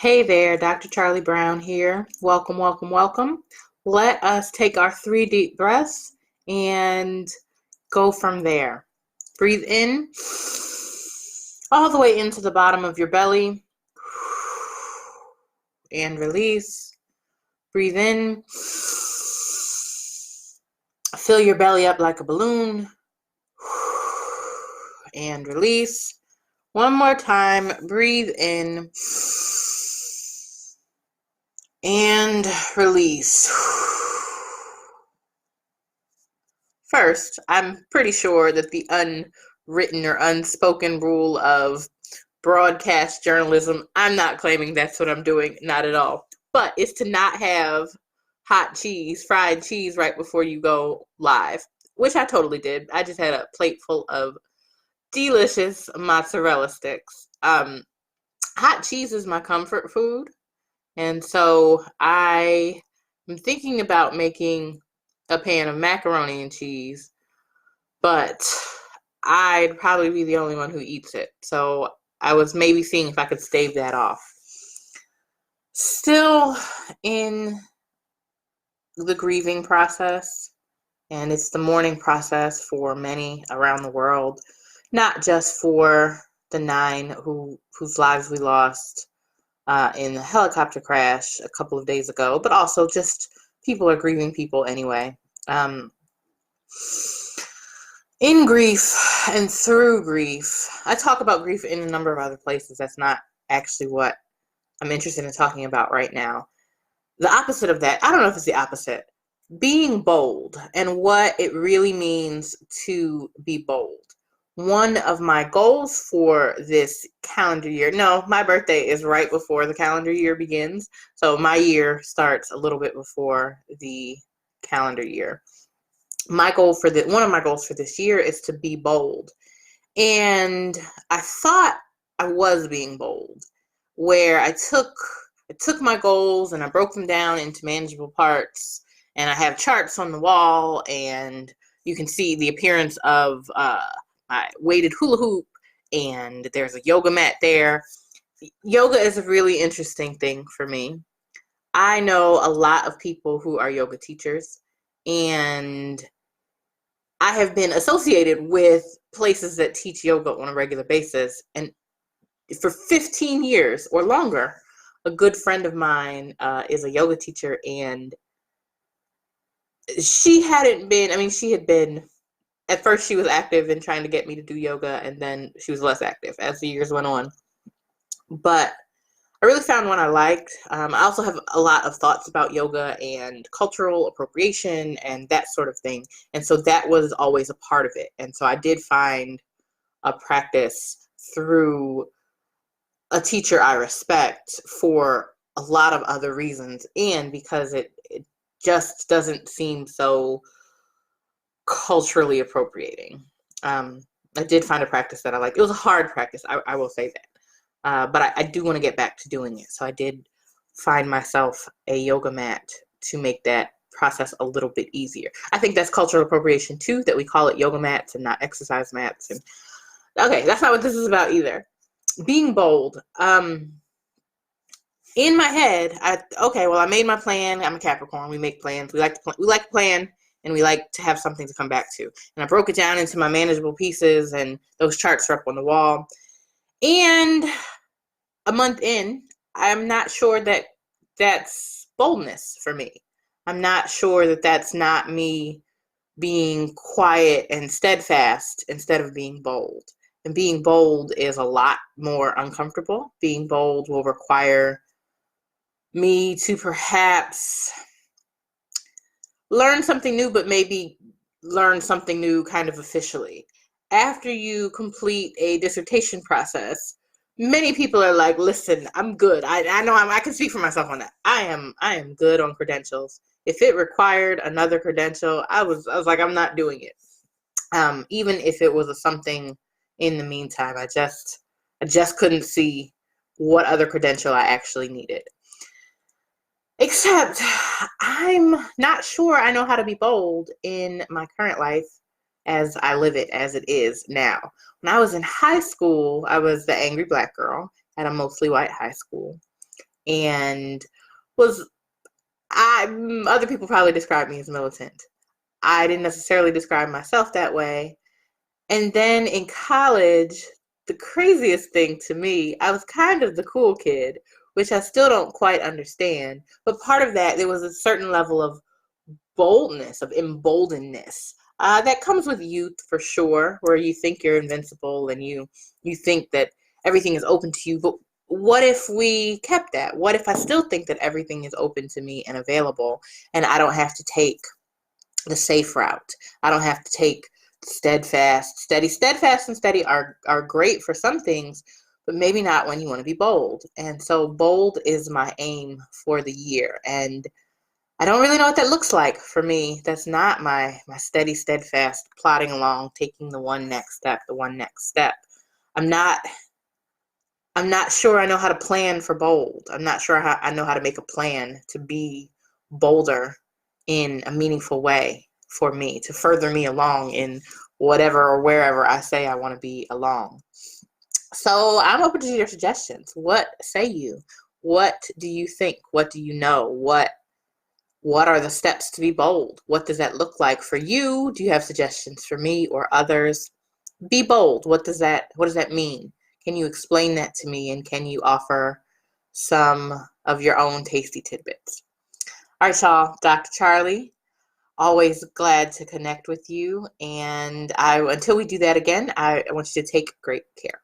Hey there, Dr. Charlie Brown here. Welcome, welcome, welcome. Let us take our 3 deep breaths and go from there. Breathe in all the way into the bottom of your belly and release. Breathe in. Fill your belly up like a balloon and release. One more time. Breathe in and release. First, I'm pretty sure that the unwritten or unspoken rule of broadcast journalism, I'm not claiming that's what I'm doing, not at all, but it's to not have hot cheese, fried cheese right before you go live, which I totally did. I just had a plate full of delicious mozzarella sticks. Hot cheese is my comfort food, and so I am thinking about making a pan of macaroni and cheese, but I'd probably be the only one who eats it. So I was maybe seeing if I could stave that off. Still in the grieving process, and it's the mourning process for many around the world, not just for the 9 whose lives we lost in the helicopter crash a couple of days ago, but also just people are grieving people anyway. In grief and through grief, I talk about grief in a number of other places. That's not actually what I'm interested in talking about right now. The opposite of that, I don't know if it's the opposite, being bold and what it really means to be bold. One of my goals for this calendar year, no, my birthday is right before the calendar year begins, so my year starts a little bit before the calendar year. One of my goals for this year is to be bold. And I thought I was being bold, where I took my goals and I broke them down into manageable parts, and I have charts on the wall, and you can see the appearance of my weighted hula hoop, and there's a yoga mat there. Yoga is a really interesting thing for me. I know a lot of people who are yoga teachers, and I have been associated with places that teach yoga on a regular basis, and for 15 years or longer, a good friend of mine is a yoga teacher, and she had been, at first she was active in trying to get me to do yoga, and then she was less active as the years went on. But I really found one I liked. I also have a lot of thoughts about yoga and cultural appropriation and that sort of thing. And so that was always a part of it. And so I did find a practice through a teacher I respect for a lot of other reasons, and because it just doesn't seem so culturally appropriating. I did find a practice that I liked. It was a hard practice, I will say that. But I do want to get back to doing it. So I did find myself a yoga mat to make that process a little bit easier. I think that's cultural appropriation too, that we call it yoga mats and not exercise mats. And okay, that's not what this is about either. Being bold. In my head, I made my plan. I'm a Capricorn. We make plans. We like to plan, and we like to have something to come back to. And I broke it down into my manageable pieces, and those charts are up on the wall. And a month in, I'm not sure that that's boldness for me. I'm not sure that that's not me being quiet and steadfast instead of being bold. And being bold is a lot more uncomfortable. Being bold will require me to perhaps learn something new, but maybe learn something new kind of officially. After you complete a dissertation process, many people are like, listen, I'm good. I know I can speak for myself on that. I am good on credentials. If it required another credential, I was like, I'm not doing it. Even if it was something in the meantime, I just couldn't see what other credential I actually needed. Except I'm not sure I know how to be bold in my current life as I live it as it is now. When I was in high school, I was the angry black girl at a mostly white high school. and was other people probably describe me as militant. I didn't necessarily describe myself that way. And then in college, the craziest thing to me, I was kind of the cool kid, which I still don't quite understand. But part of that, there was a certain level of boldness, of emboldenedness. That comes with youth for sure, where you think you're invincible and you think that everything is open to you. But what if we kept that? What if I still think that everything is open to me and available, and I don't have to take the safe route? I don't have to take steadfast, steady. Steadfast and steady are great for some things, but maybe not when you want to be bold. And so bold is my aim for the year. And I don't really know what that looks like for me. That's not my steady, steadfast, plodding along, taking the one next step, the one next step. I'm not sure I know how to plan for bold. I'm not sure how I know how to make a plan to be bolder in a meaningful way for me, to further me along in whatever or wherever I say I want to be along. So I'm open to your suggestions. What say you? What do you think? What do you know? What are the steps to be bold? What does that look like for you? Do you have suggestions for me or others? Be bold. What does that mean? Can you explain that to me, and can you offer some of your own tasty tidbits? All right, y'all. Dr. Charli, always glad to connect with you. And until we do that again, I want you to take great care.